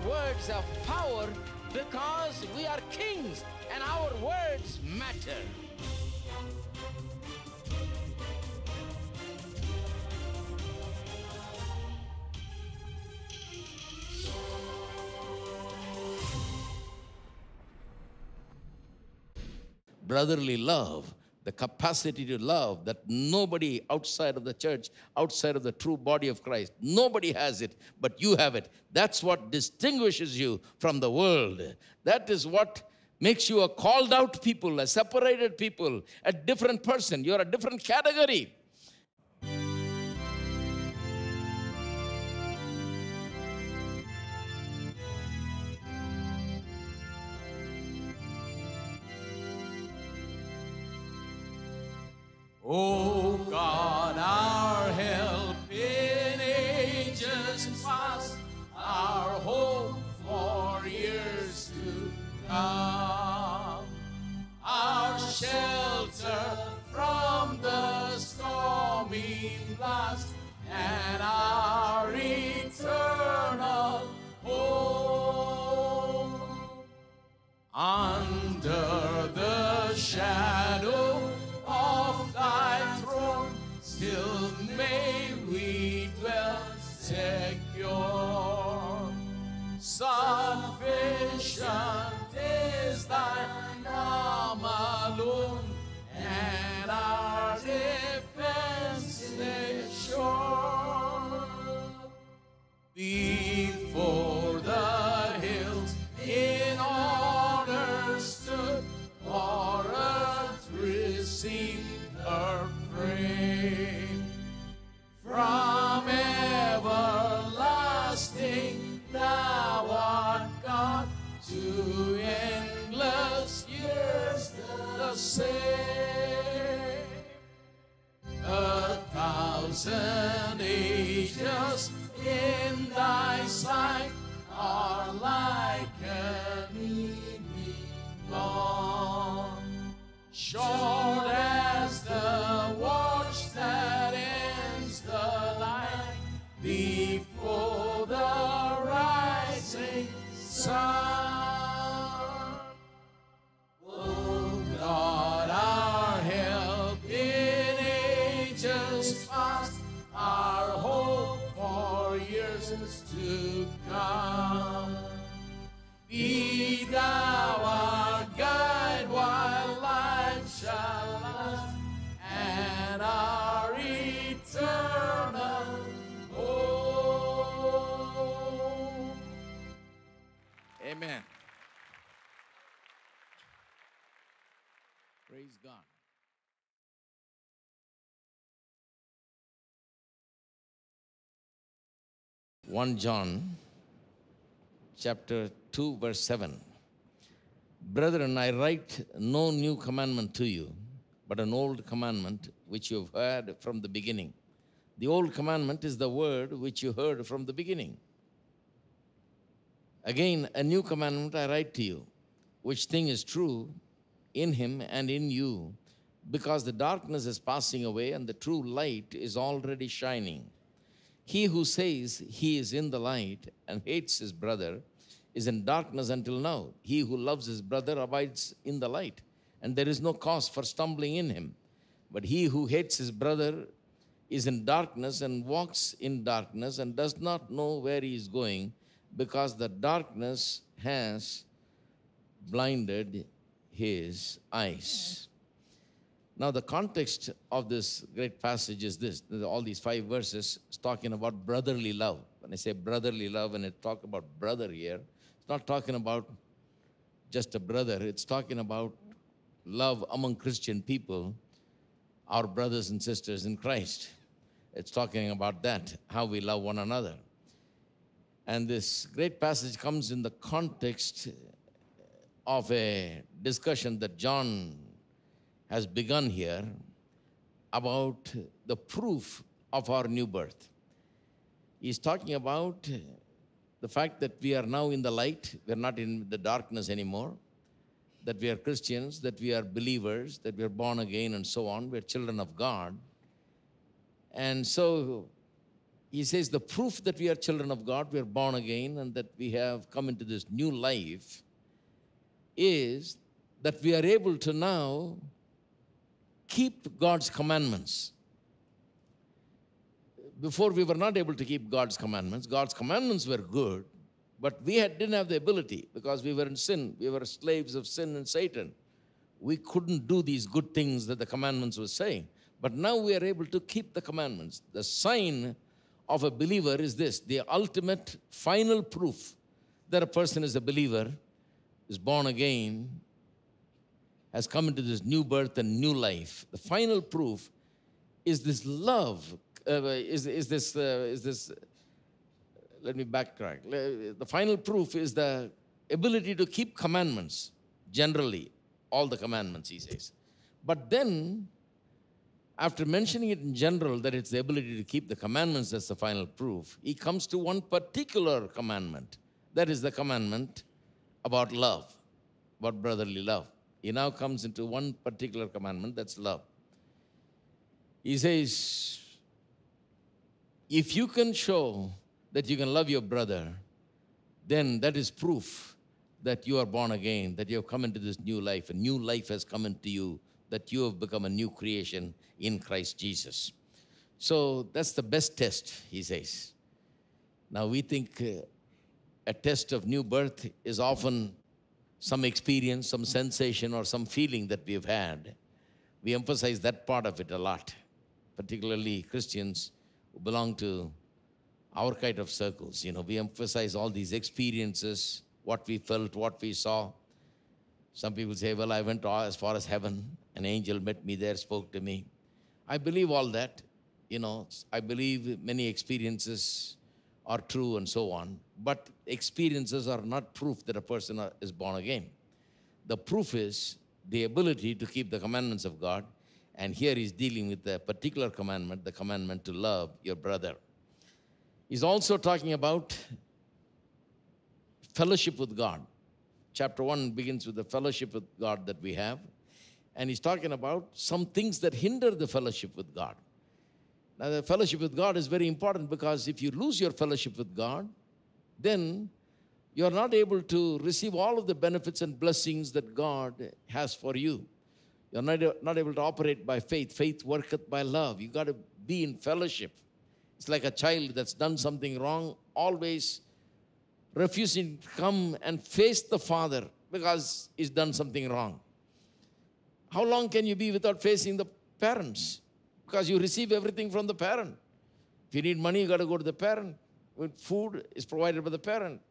words have power because we are kings and our words matter. Brotherly love, the capacity to love that nobody outside of the church, outside of the true body of Christ, nobody has it, but you have it. That's what distinguishes you from the world. That is what makes you a called out people, a separated people, a different person. You're a different category. O God, our help in ages past, our hope for years to come, our shelter from the stormy blast, and our eternal hope. Under the shadow of thy throne, still may we dwell secure. Sufficient is thine arm alone, and our defense is sure. Before the hills in order stood, for earth received her frame. From everlasting thou art God, to endless years the same. 1,000 ages in thy sight are like an evening dawn, short as the watch that ends the light before the rising sun. O God, our help in ages past, our hope for years to come. Be thou our guide while life shall last, and our eternal hope. Amen. Praise God. John chapter 2, verse 7. Brethren, I write no new commandment to you, but an old commandment which you have heard from the beginning. The old commandment is the word which you heard from the beginning. Again, a new commandment I write to you, which thing is true in him and in you, because the darkness is passing away and the true light is already shining. He who says he is in the light and hates his brother is in darkness until now. He who loves his brother abides in the light, and there is no cause for stumbling in him. But he who hates his brother is in darkness and walks in darkness and does not know where he is going, because the darkness has blinded his eyes. Now, the context of this great passage is this. All these 5 verses is talking about brotherly love. When I say brotherly love, and I talk about brother here, it's not talking about just a brother. It's talking about love among Christian people, our brothers and sisters in Christ. It's talking about that, how we love one another. And this great passage comes in the context of a discussion that John has begun here about the proof of our new birth. He's talking about the fact that we are now in the light, we're not in the darkness anymore, that we are Christians, that we are believers, that we are born again and so on, we're children of God. And so He says the proof that we are children of God, we are born again, and that we have come into this new life is that we are able to now keep God's commandments. Before we were not able to keep God's commandments. God's commandments were good, but we didn't have the ability because we were in sin. We were slaves of sin and Satan. We couldn't do these good things that the commandments were saying. But now we are able to keep the commandments. The sign of a believer is this, the ultimate final proof that a person is a believer, is born again, has come into this new birth and new life. The final proof is this love. Let me backtrack. The final proof is the ability to keep commandments, generally, all the commandments, he says. But then, after mentioning it in general, that it's the ability to keep the commandments that's the final proof, he comes to one particular commandment. That is the commandment about love, about brotherly love. He now comes into one particular commandment, that's love. He says, if you can show that you can love your brother, then that is proof that you are born again, that you have come into this new life. A new life has come into you, that you have become a new creation in Christ Jesus. So that's the best test, he says. Now we think a test of new birth is often some experience, some sensation, or some feeling that we've had. We emphasize that part of it a lot, particularly Christians who belong to our kind of circles. You know, we emphasize all these experiences, what we felt, what we saw. Some people say, well, I went as far as heaven. An angel met me there, spoke to me. I believe all that. You know, I believe many experiences are true and so on. But experiences are not proof that a person is born again. The proof is the ability to keep the commandments of God. And here he's dealing with a particular commandment, the commandment to love your brother. He's also talking about fellowship with God. Chapter 1 begins with the fellowship with God that we have. And he's talking about some things that hinder the fellowship with God. Now, the fellowship with God is very important because if you lose your fellowship with God, then you're not able to receive all of the benefits and blessings that God has for you. You're not able to operate by faith. Faith worketh by love. You got to be in fellowship. It's like a child that's done something wrong, always refusing to come and face the father because he's done something wrong. How long can you be without facing the parents? Because you receive everything from the parent. If you need money, you got to go to the parent. Food is provided by the parent.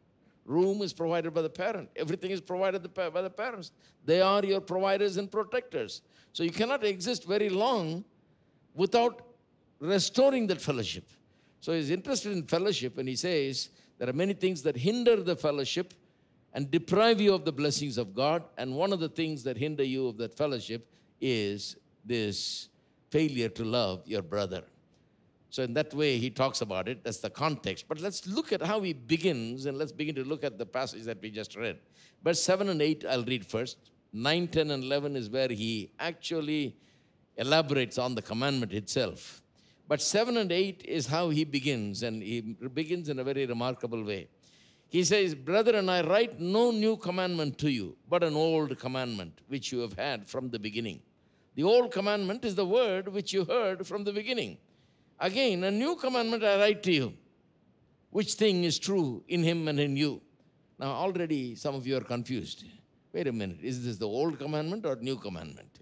Room is provided by the parent. Everything is provided by the parents. They are your providers and protectors. So you cannot exist very long without restoring that fellowship. So he's interested in fellowship, and he says there are many things that hinder the fellowship and deprive you of the blessings of God. And one of the things that hinder you of that fellowship is this failure to love your brother. So in that way, he talks about it. That's the context. But let's look at how he begins, and let's begin to look at the passage that we just read. Verse 7 and 8, I'll read first. 9, 10, and 11 is where he actually elaborates on the commandment itself. But 7 and 8 is how he begins, and he begins in a very remarkable way. He says, brethren, I write no new commandment to you, but an old commandment which you have had from the beginning. The old commandment is the word which you heard from the beginning. Again, a new commandment I write to you, which thing is true in him and in you. Now, already some of you are confused. Wait a minute, is this the old commandment or new commandment?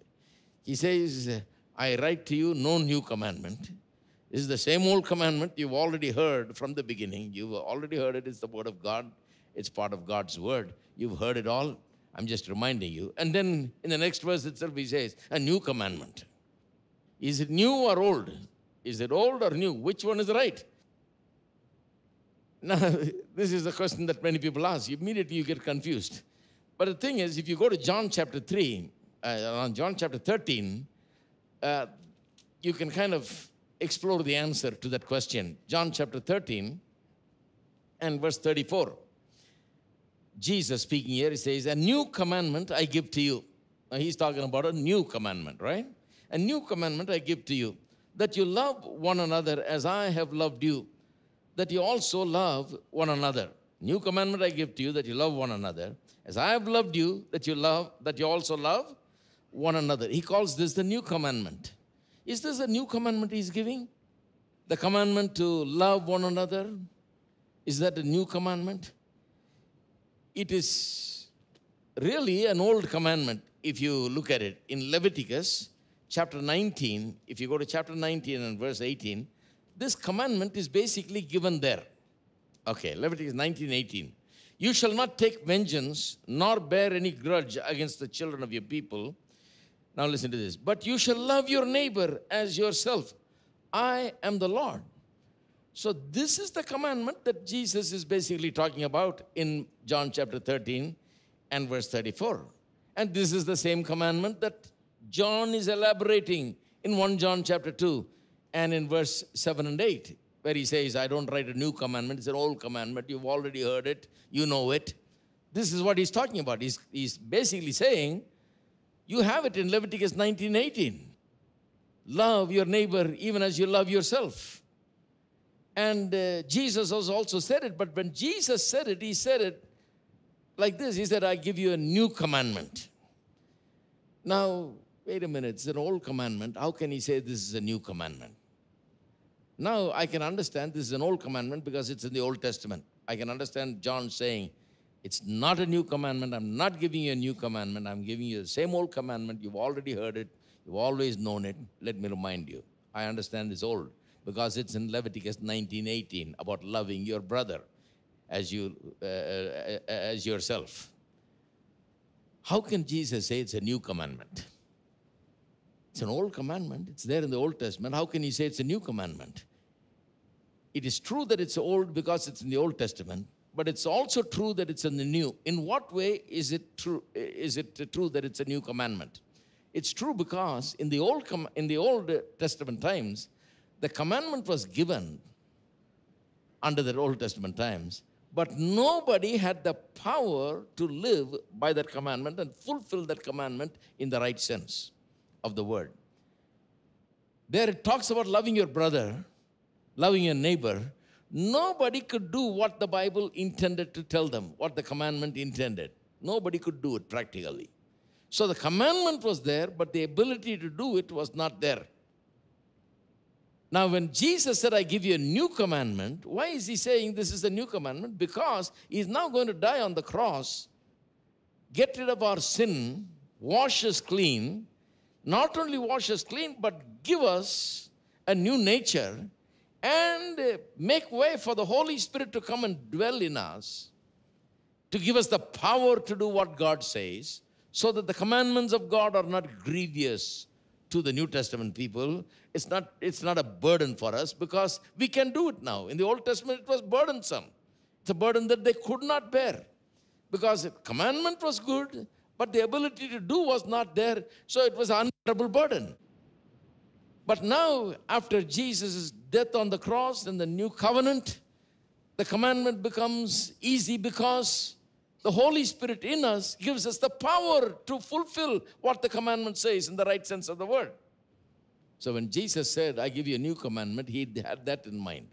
He says, I write to you no new commandment. This is the same old commandment you've already heard from the beginning. You've already heard it. It's the word of God. It's part of God's word. You've heard it all. I'm just reminding you. And then in the next verse itself, he says, a new commandment. Is it new or old? Is it old or new? Which one is right? Now, this is a question that many people ask. Immediately you get confused. But the thing is, if you go to John chapter 3, John chapter 13, you can kind of explore the answer to that question. John chapter 13 and verse 34. Jesus speaking here, he says, a new commandment I give to you. Now, he's talking about a new commandment, right? A new commandment I give to you, that you love one another as I have loved you. that you also love one another. New commandment I give to you, that you love one another. As I have loved you, that you also love one another. He calls this the new commandment. Is this a new commandment he's giving? The commandment to love one another? Is that a new commandment? It is really an old commandment if you look at it. In Leviticus chapter 19, if you go to chapter 19 and verse 18, this commandment is basically given there. Okay, Leviticus 19:18. You shall not take vengeance, nor bear any grudge against the children of your people. Now listen to this. But you shall love your neighbor as yourself. I am the Lord. So this is the commandment that Jesus is basically talking about in John chapter 13 and verse 34. And this is the same commandment that John is elaborating in 1 John chapter 2 and in verse 7 and 8, where he says, I don't write a new commandment, it's an old commandment. You've already heard it, you know it. This is what he's talking about. He's basically saying, you have it in Leviticus 19:18. Love your neighbor even as you love yourself. And Jesus has also said it, but when Jesus said it, he said it like this. He said, I give you a new commandment. Now, wait a minute, it's an old commandment. How can he say this is a new commandment? Now, I can understand this is an old commandment because it's in the Old Testament. I can understand John saying, it's not a new commandment. I'm not giving you a new commandment. I'm giving you the same old commandment. You've already heard it. You've always known it. Let me remind you. I understand it's old because it's in Leviticus 19:18 about loving your brother as yourself. How can Jesus say it's a new commandment? It's an old commandment. It's there in the Old Testament. How can he say it's a new commandment? It is true that it's old because it's in the Old Testament, but it's also true that it's in the new. In what way is it true? Is it true that it's a new commandment? It's true because in the Old Testament times, the commandment was given under the Old Testament times, but nobody had the power to live by that commandment and fulfill that commandment in the right sense of the word. There it talks about loving your brother, loving your neighbor. Nobody could do what the Bible intended to tell them, what the commandment intended. Nobody could do it practically. So the commandment was there, but the ability to do it was not there. Now, when Jesus said, I give you a new commandment, why is he saying this is a new commandment? Because he's now going to die on the cross, get rid of our sin, wash us clean, not only wash us clean, but give us a new nature and make way for the Holy Spirit to come and dwell in us, to give us the power to do what God says, so that the commandments of God are not grievous to the New Testament people. It's not a burden for us because we can do it now. In the Old Testament, it was burdensome. It's a burden that they could not bear because the commandment was good, but the ability to do was not there, so it was an unbearable burden. But now, after Jesus' death on the cross and the new covenant, the commandment becomes easy because the Holy Spirit in us gives us the power to fulfill what the commandment says in the right sense of the word. So when Jesus said, I give you a new commandment, he had that in mind.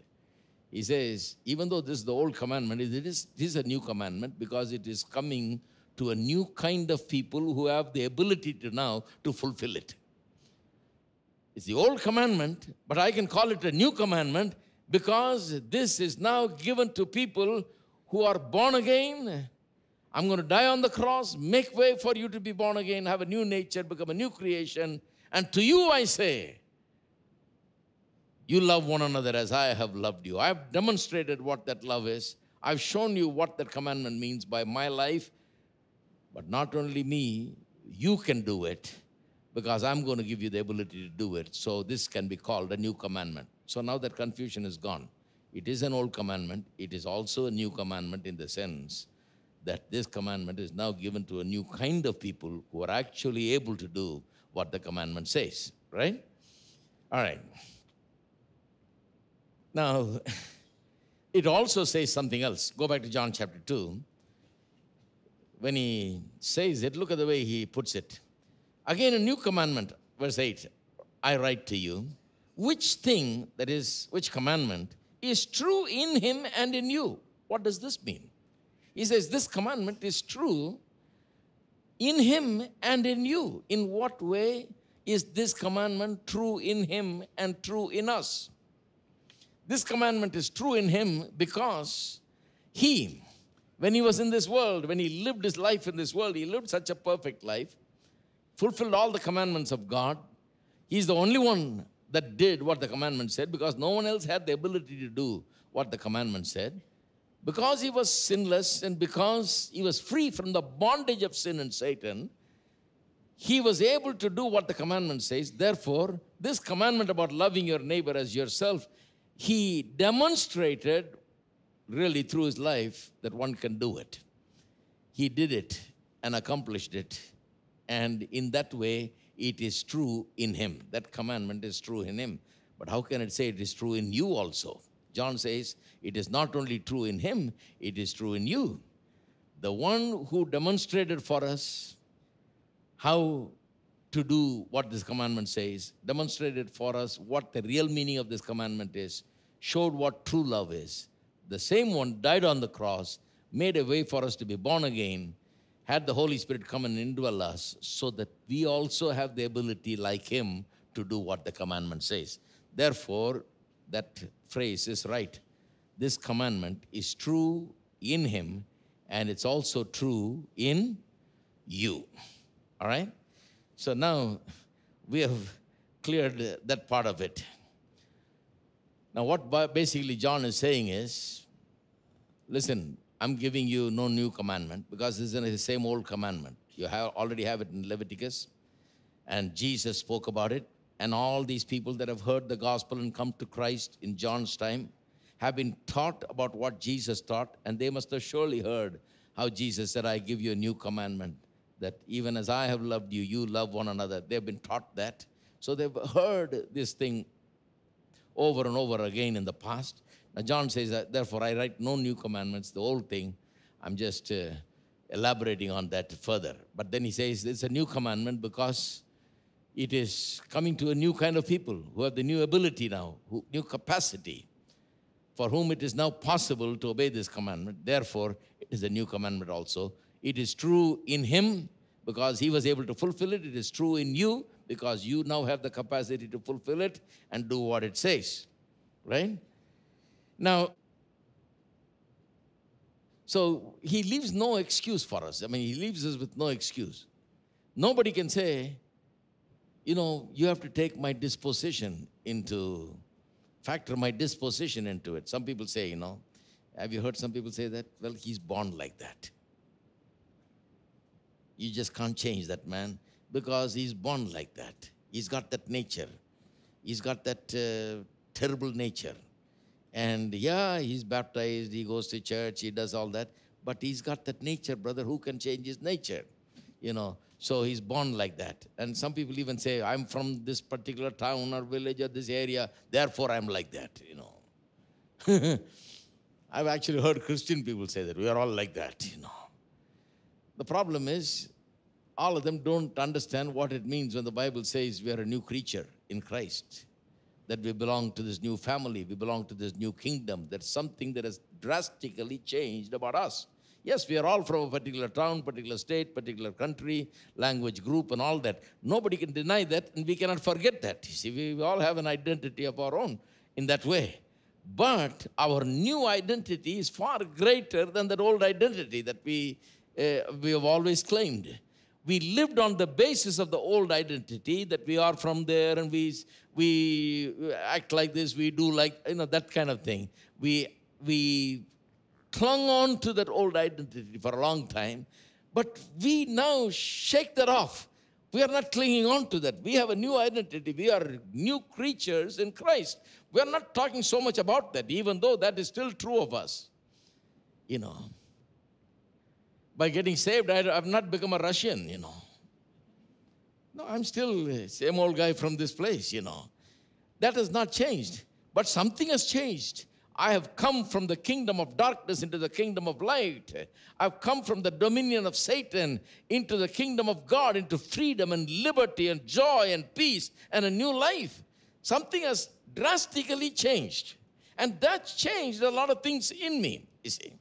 He says, even though this is the old commandment, this is a new commandment because it is coming to a new kind of people who have the ability to now to fulfill it. It's the old commandment, but I can call it a new commandment because this is now given to people who are born again. I'm going to die on the cross, make way for you to be born again, have a new nature, become a new creation. And to you I say, you love one another as I have loved you. I've demonstrated what that love is. I've shown you what that commandment means by my life. But not only me, you can do it because I'm going to give you the ability to do it. So this can be called a new commandment. So now that confusion is gone. It is an old commandment. It is also a new commandment in the sense that this commandment is now given to a new kind of people who are actually able to do what the commandment says, right? All right. Now, it also says something else. Go back to John chapter 2. When he says it, look at the way he puts it. Again, a new commandment, verse 8, I write to you, which thing, that is, which commandment, is true in him and in you. What does this mean? He says this commandment is true in him and in you. In what way is this commandment true in him and true in us? This commandment is true in him because he, when he was in this world, when he lived his life in this world, he lived such a perfect life, fulfilled all the commandments of God. He's the only one that did what the commandment said because no one else had the ability to do what the commandment said. Because he was sinless and because he was free from the bondage of sin and Satan, he was able to do what the commandment says. Therefore, this commandment about loving your neighbor as yourself, he demonstrated really through his life that one can do it. He did it and accomplished it. And in that way, it is true in him. That commandment is true in him. But how can it say it is true in you also? John says, it is not only true in him, it is true in you. The one who demonstrated for us how to do what this commandment says, demonstrated for us what the real meaning of this commandment is, showed what true love is. The same one died on the cross, made a way for us to be born again, had the Holy Spirit come and indwell us so that we also have the ability like him to do what the commandment says. Therefore, that phrase is right. This commandment is true in him and it's also true in you. All right? So now we have cleared that part of it. Now what basically John is saying is, listen, I'm giving you no new commandment because this is the same old commandment. You already have it in Leviticus, and Jesus spoke about it. And all these people that have heard the gospel and come to Christ in John's time have been taught about what Jesus taught, and they must have surely heard how Jesus said, I give you a new commandment, that even as I have loved you, you love one another. They've been taught that. So they've heard this thing over and over again in the past. Now John says, therefore I write no new commandments, the old thing. I'm just elaborating on that further. But then he says it's a new commandment because it is coming to a new kind of people who have the new ability now, new capacity, for whom it is now possible to obey this commandment. Therefore, it is a new commandment also. It is true in him because he was able to fulfill it. It is true in you because you now have the capacity to fulfill it and do what it says, right? Now, so he leaves no excuse for us. I mean, he leaves us with no excuse. Nobody can say, you know, you have to take my disposition into, factor my disposition into it. Some people say, you know, have you heard some people say that? Well, he's born like that. You just can't change that man because he's born like that. He's got that nature. He's got that terrible nature. And yeah, he's baptized, he goes to church, he does all that. But he's got that nature, brother. Who can change his nature? You know, so he's born like that. And some people even say, I'm from this particular town or village or this area, therefore I'm like that, you know. I've actually heard Christian people say that. We are all like that, you know. The problem is, all of them don't understand what it means when the Bible says we are a new creature in Christ, that we belong to this new family, we belong to this new kingdom. That's something that has drastically changed about us. Yes, we are all from a particular town, particular state, particular country, language group, and all that. Nobody can deny that, and we cannot forget that. You see, we all have an identity of our own in that way. But our new identity is far greater than that old identity that we have always claimed. We lived on the basis of the old identity that we are from there and we act like this, we do like, you know, that kind of thing. We clung on to that old identity for a long time, but we now shake that off. We are not clinging on to that. We have a new identity. We are new creatures in Christ. We are not talking so much about that, even though that is still true of us. You know, by getting saved, I've not become a Russian, you know. No, I'm still the same old guy from this place, you know. That has not changed, but something has changed. I have come from the kingdom of darkness into the kingdom of light. I've come from the dominion of Satan into the kingdom of God, into freedom and liberty and joy and peace and a new life. Something has drastically changed. And that changed a lot of things in me, you see.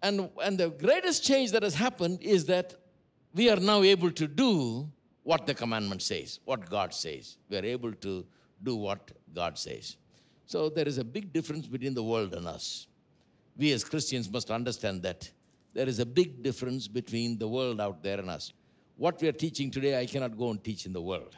And the greatest change that has happened is that we are now able to do what the commandment says, what God says. We are able to do what God says. So there is a big difference between the world and us. We as Christians must understand that there is a big difference between the world out there and us. What we are teaching today, I cannot go and teach in the world.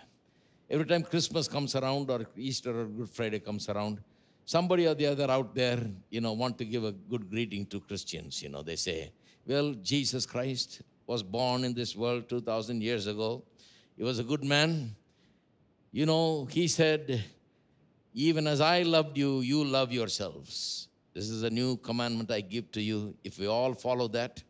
Every time Christmas comes around or Easter or Good Friday comes around, somebody or the other out there, want to give a good greeting to Christians. They say, well, Jesus Christ was born in this world 2,000 years ago. He was a good man. He said, even as I loved you, you love yourselves. This is a new commandment I give to you. If we all follow that,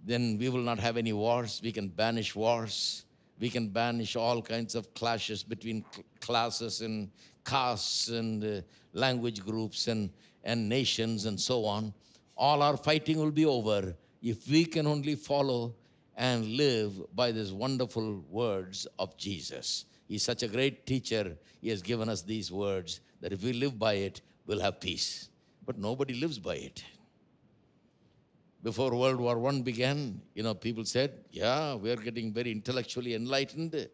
then we will not have any wars. We can banish wars. We can banish all kinds of clashes between classes and castes and language groups and nations and so on. All our fighting will be over if we can only follow and live by these wonderful words of Jesus. He's such a great teacher. He has given us these words that if we live by it, we'll have peace. But nobody lives by it. Before World War I began, people said, yeah, we are getting very intellectually enlightened. The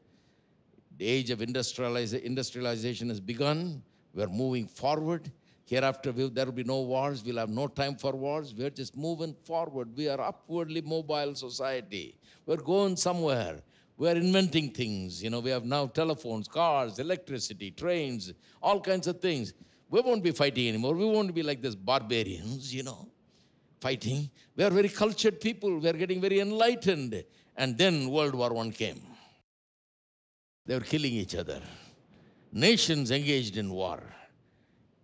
age of industrialization has begun. We're moving forward. Hereafter, there will be no wars. We'll have no time for wars. We're just moving forward. We are upwardly mobile society. We're going somewhere. We're inventing things. We have now telephones, cars, electricity, trains, all kinds of things. We won't be fighting anymore. We won't be like these barbarians, fighting. We are very cultured people. We are getting very enlightened. And then World War I came. They were killing each other. Nations engaged in war,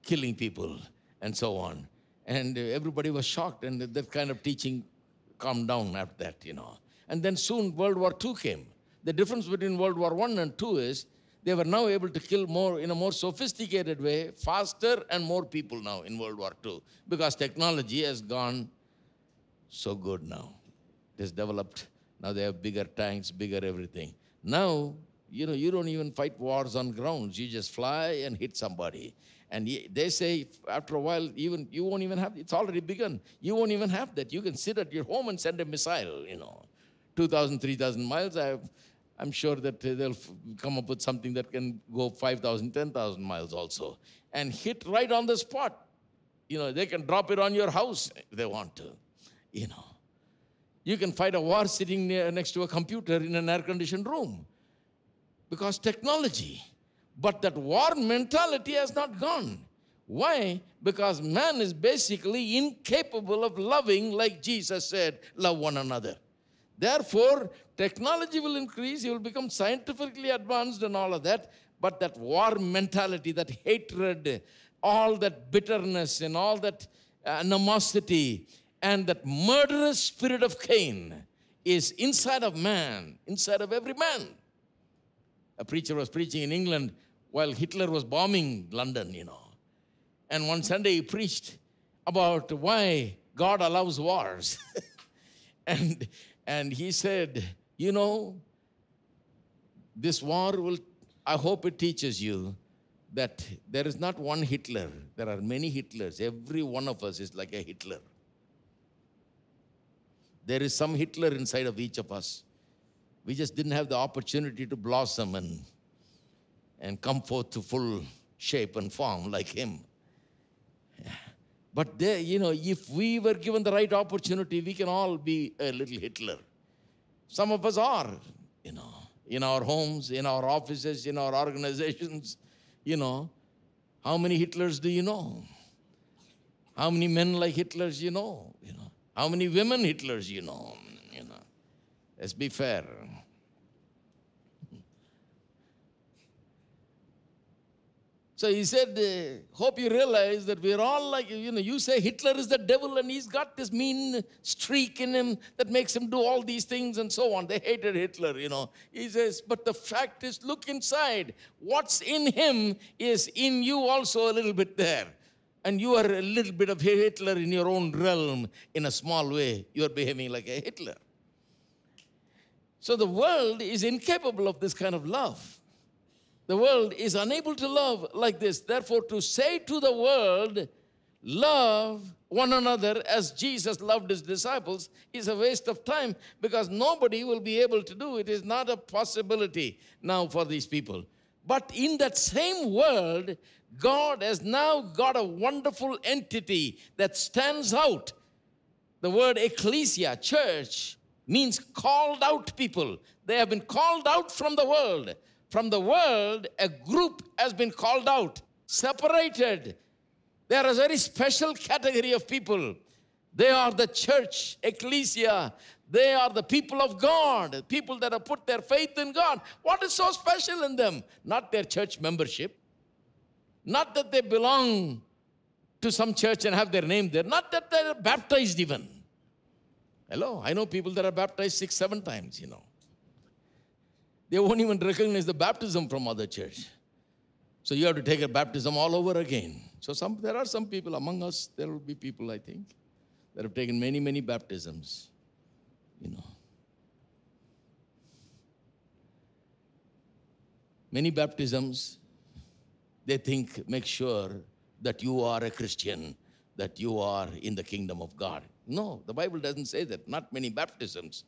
killing people, and so on. And everybody was shocked, and that kind of teaching calmed down after that, And then soon World War II came. The difference between World War I and II is they were now able to kill more in a more sophisticated way, faster and more people now in World War II, because technology has gone so good now. It has developed. Now they have bigger tanks, bigger everything. Now, you don't even fight wars on grounds. You just fly and hit somebody. And they say after a while, even you won't even have, it's already begun. You won't even have that. You can sit at your home and send a missile, 2,000, 3,000 miles. I'm sure that they'll come up with something that can go 5,000, 10,000 miles also. And hit right on the spot. They can drop it on your house if they want to, You can fight a war sitting next to a computer in an air-conditioned room. Because technology. But that war mentality has not gone. Why? Because man is basically incapable of loving, like Jesus said, love one another. Therefore, technology will increase, you will become scientifically advanced and all of that, but that war mentality, that hatred, all that bitterness and all that animosity and that murderous spirit of Cain is inside of man, inside of every man. A preacher was preaching in England while Hitler was bombing London, And one Sunday he preached about why God allows wars. And he said, this war will, I hope it teaches you that there is not one Hitler. There are many Hitlers. Every one of us is like a Hitler. There is some Hitler inside of each of us. We just didn't have the opportunity to blossom and come forth to full shape and form like him. But there, if we were given the right opportunity, we can all be a little Hitler. Some of us are, in our homes, in our offices, in our organizations, How many Hitlers do you know? How many men like Hitlers you know? How many women Hitlers you know? Let's be fair. So he said, hope you realize that we're all like, you say Hitler is the devil and he's got this mean streak in him that makes him do all these things and so on. They hated Hitler, He says, but the fact is, look inside. What's in him is in you also a little bit there. And you are a little bit of Hitler in your own realm in a small way. You're behaving like a Hitler. So the world is incapable of this kind of love. The world is unable to love like this. Therefore, to say to the world, love one another as Jesus loved his disciples is a waste of time, because nobody will be able to do it. It is not a possibility now for these people. But in that same world, God has now got a wonderful entity that stands out. The word ecclesia, church, means called out people. They have been called out from the world. From the world, a group has been called out, separated. They are a very special category of people. They are the church, ecclesia. They are the people of God, people that have put their faith in God. What is so special in them? Not their church membership. Not that they belong to some church and have their name there. Not that they're baptized even. Hello, I know people that are baptized 6, 7 times, They won't even recognize the baptism from other church. So you have to take a baptism all over again. So there are some people among us, there will be people, I think, that have taken many, many baptisms, Many baptisms, they think, make sure that you are a Christian, that you are in the kingdom of God. No, the Bible doesn't say that. Not many baptisms.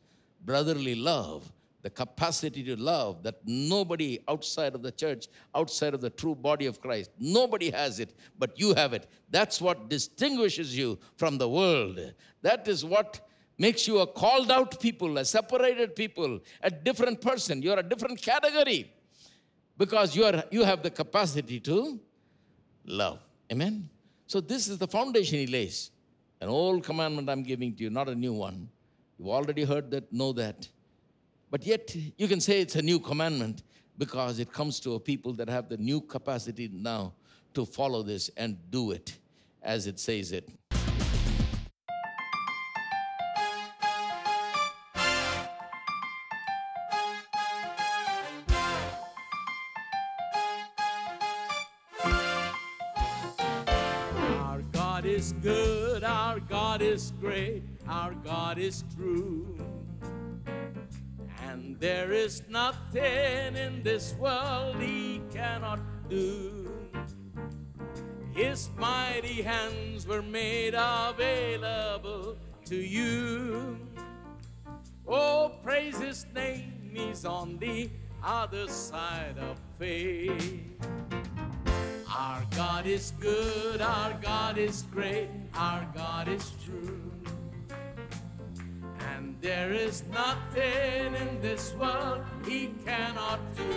Brotherly love, the capacity to love that nobody outside of the church, outside of the true body of Christ, nobody has it, but you have it. That's what distinguishes you from the world. That is what makes you a called out people, a separated people, a different person. You're a different category because you have the capacity to love. Amen? So this is the foundation he lays. An old commandment I'm giving to you, not a new one. You've already heard that, know that. But yet, you can say it's a new commandment because it comes to a people that have the new capacity now to follow this and do it as it says it. Our God is good, our God is great, our God is true. And there is nothing in this world he cannot do. His mighty hands were made available to you. Oh, praise his name, he's on the other side of faith. Our God is good, our God is great, our God is true. And there is nothing in this world he cannot do.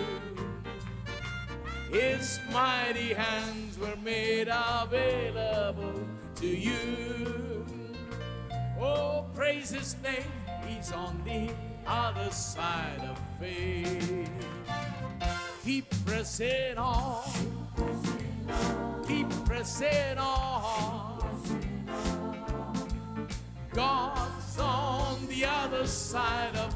His mighty hands were made available to you. Oh, praise his name, he's on the other side of faith. Keep pressing on, keep pressing on. God's on the other side of